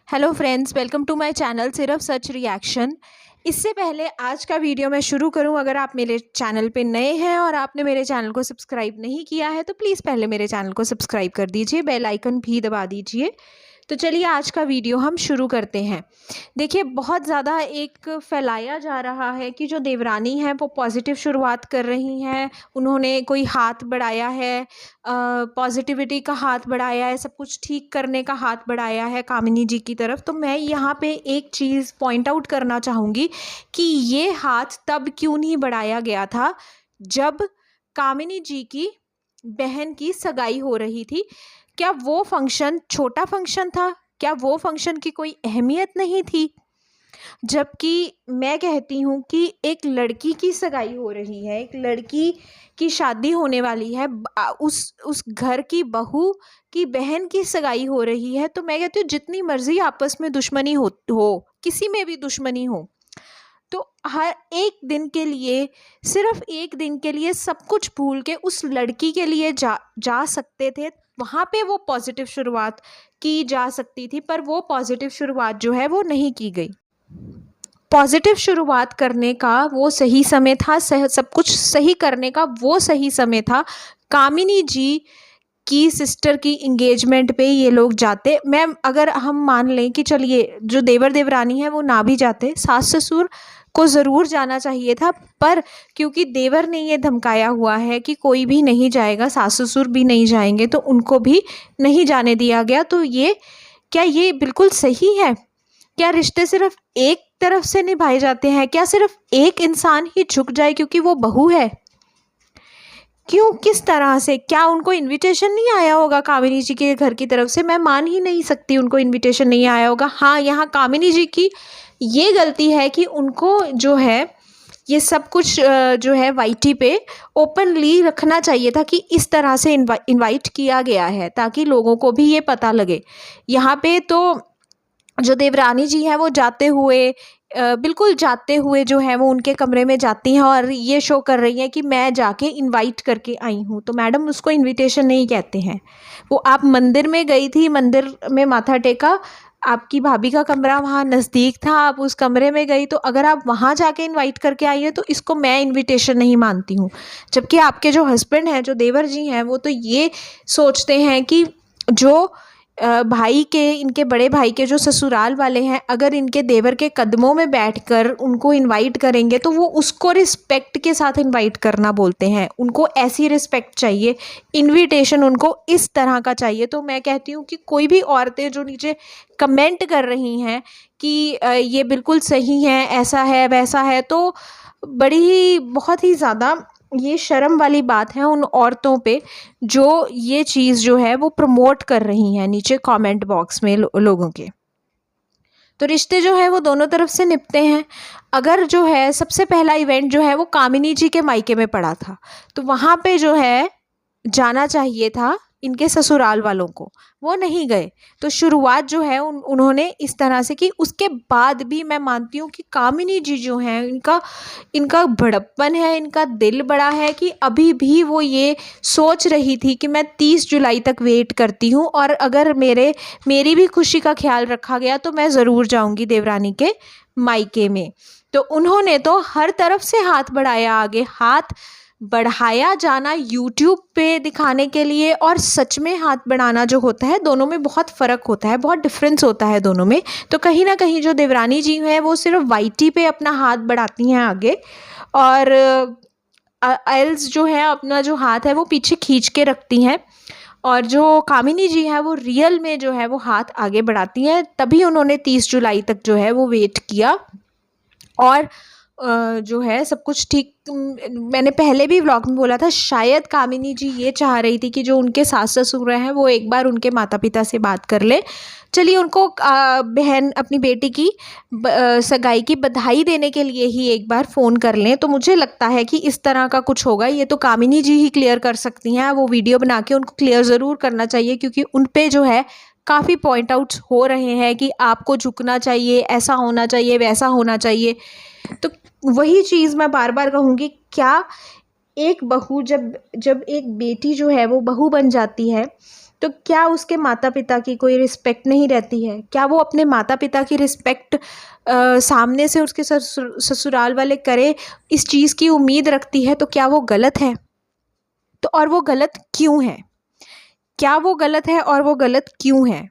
Hello friends, welcome to my channel सिर्फ सच reaction. इससे पहले आज का वीडियो मैं शुरू करूं, अगर आप मेरे चैनल पे नए हैं और आपने मेरे चैनल को सब्सक्राइब नहीं किया है तो प्लीज़ पहले मेरे चैनल को सब्सक्राइब कर दीजिए, बेल आइकन भी दबा दीजिए। तो चलिए आज का वीडियो हम शुरू करते हैं। देखिए, बहुत ज़्यादा एक फैलाया जा रहा है कि जो देवरानी हैं वो पॉजिटिव शुरुआत कर रही हैं, उन्होंने कोई हाथ बढ़ाया है, पॉजिटिविटी का हाथ बढ़ाया है, सब कुछ ठीक करने का हाथ बढ़ाया है कामिनी जी की तरफ। तो मैं यहाँ पे एक चीज़ पॉइंट आउट करना चाहूँगी कि ये हाथ तब क्यों नहीं बढ़ाया गया था जब कामिनी जी की बहन की सगाई हो रही थी। क्या वो फंक्शन छोटा फंक्शन था? क्या वो फंक्शन की कोई अहमियत नहीं थी? जबकि मैं कहती हूँ कि एक लड़की की सगाई हो रही है, एक लड़की की शादी होने वाली है, उस घर की बहू की बहन की सगाई हो रही है। तो मैं कहती हूँ जितनी मर्जी आपस में दुश्मनी हो, किसी में भी दुश्मनी हो, तो हर एक दिन के लिए, सिर्फ एक दिन के लिए सब कुछ भूल के उस लड़की के लिए जा सकते थे। वहाँ पे वो पॉजिटिव शुरुआत की जा सकती थी, पर वो पॉजिटिव शुरुआत जो है वो नहीं की गई। पॉजिटिव शुरुआत करने का वो सही समय था, सब कुछ सही करने का वो सही समय था। कामिनी जी की सिस्टर की इंगेजमेंट पे ये लोग जाते। मैम, अगर हम मान लें कि चलिए जो देवर देवरानी है वो ना भी जाते, सास ससुर को ज़रूर जाना चाहिए था, पर क्योंकि देवर ने ये धमकाया हुआ है कि कोई भी नहीं जाएगा, सास ससुर भी नहीं जाएंगे, तो उनको भी नहीं जाने दिया गया। तो क्या ये बिल्कुल सही है? क्या रिश्ते सिर्फ एक तरफ से निभाए जाते हैं? क्या सिर्फ एक इंसान ही झुक जाए क्योंकि वो बहू है? क्यों, किस तरह से? क्या उनको इनविटेशन नहीं आया होगा कामिनी जी के घर की तरफ से? मैं मान ही नहीं सकती उनको इनविटेशन नहीं आया होगा। हाँ, यहाँ कामिनी जी की ये गलती है कि उनको जो है ये सब कुछ जो है वाईटी पे ओपनली रखना चाहिए था कि इस तरह से इनवाइट किया गया है, ताकि लोगों को भी ये पता लगे। यहाँ पे तो जो देवरानी जी हैं वो जाते हुए, बिल्कुल जाते हुए जो है वो उनके कमरे में जाती हैं और ये शो कर रही हैं कि मैं जाके इनवाइट करके आई हूँ। तो मैडम, उसको इनविटेशन नहीं कहते हैं। वो आप मंदिर में गई थी, मंदिर में माथा टेका, आपकी भाभी का कमरा वहाँ नज़दीक था, आप उस कमरे में गई, तो अगर आप वहाँ जाके इनवाइट करके आई हैं तो इसको मैं इनविटेशन नहीं मानती हूँ। जबकि आपके जो हस्बैंड हैं, जो देवर जी हैं, वो तो ये सोचते हैं कि जो भाई के, इनके बड़े भाई के जो ससुराल वाले हैं, अगर इनके देवर के कदमों में बैठकर उनको इनवाइट करेंगे तो वो उसको रिस्पेक्ट के साथ इनवाइट करना बोलते हैं। उनको ऐसी रिस्पेक्ट चाहिए, इनविटेशन उनको इस तरह का चाहिए। तो मैं कहती हूँ कि कोई भी औरतें जो नीचे कमेंट कर रही हैं कि ये बिल्कुल सही है, ऐसा है वैसा है, तो बड़ी ही, बहुत ही ज़्यादा ये शर्म वाली बात है उन औरतों पे जो ये चीज़ जो है वो प्रमोट कर रही हैं नीचे कमेंट बॉक्स में लोगों के। तो रिश्ते जो है वो दोनों तरफ से निपटे हैं। अगर जो है सबसे पहला इवेंट जो है वो कामिनी जी के मायके में पड़ा था, तो वहाँ पे जो है जाना चाहिए था इनके ससुराल वालों को, वो नहीं गए। तो शुरुआत जो है उन्होंने इस तरह से की। उसके बाद भी मैं मानती हूँ कि कामिनी जी जो हैं, इनका बड़प्पन है, इनका दिल बड़ा है कि अभी भी वो ये सोच रही थी कि मैं 30 जुलाई तक वेट करती हूँ, और अगर मेरी भी खुशी का ख्याल रखा गया तो मैं ज़रूर जाऊँगी देवरानी के मायके में। तो उन्होंने तो हर तरफ से हाथ बढ़ाया आगे। हाथ बढ़ाया जाना यूट्यूब पे दिखाने के लिए और सच में हाथ बढ़ाना जो होता है, दोनों में बहुत फ़र्क होता है, बहुत डिफरेंस होता है दोनों में। तो कहीं ना कहीं जो देवरानी जी हैं वो सिर्फ वाईटी पे अपना हाथ बढ़ाती हैं आगे, और एल्स जो है अपना जो हाथ है वो पीछे खींच के रखती हैं। और जो कामिनी जी हैं वो रियल में जो है वो हाथ आगे बढ़ाती हैं। तभी उन्होंने 30 जुलाई तक जो है वो वेट किया, और जो है सब कुछ ठीक। मैंने पहले भी व्लॉग में बोला था, शायद कामिनी जी ये चाह रही थी कि जो उनके सास ससुर हैं वो एक बार उनके माता पिता से बात कर ले। चलिए, उनको बहन अपनी बेटी की सगाई की बधाई देने के लिए ही एक बार फ़ोन कर लें। तो मुझे लगता है कि इस तरह का कुछ होगा। ये तो कामिनी जी ही क्लियर कर सकती हैं, वो वीडियो बना के उनको क्लियर ज़रूर करना चाहिए, क्योंकि उन पे जो है काफ़ी पॉइंट आउट्स हो रहे हैं कि आपको झुकना चाहिए, ऐसा होना चाहिए, वैसा होना चाहिए। तो वही चीज़ मैं बार बार कहूँगी, क्या एक बहू, जब एक बेटी जो है वो बहू बन जाती है, तो क्या उसके माता पिता की कोई रिस्पेक्ट नहीं रहती है? क्या वो अपने माता पिता की रिस्पेक्ट सामने से उसके ससुराल वाले करे, इस चीज़ की उम्मीद रखती है, तो क्या वो गलत है? तो और वो गलत क्यों है? क्या वो गलत है और वो गलत क्यों है?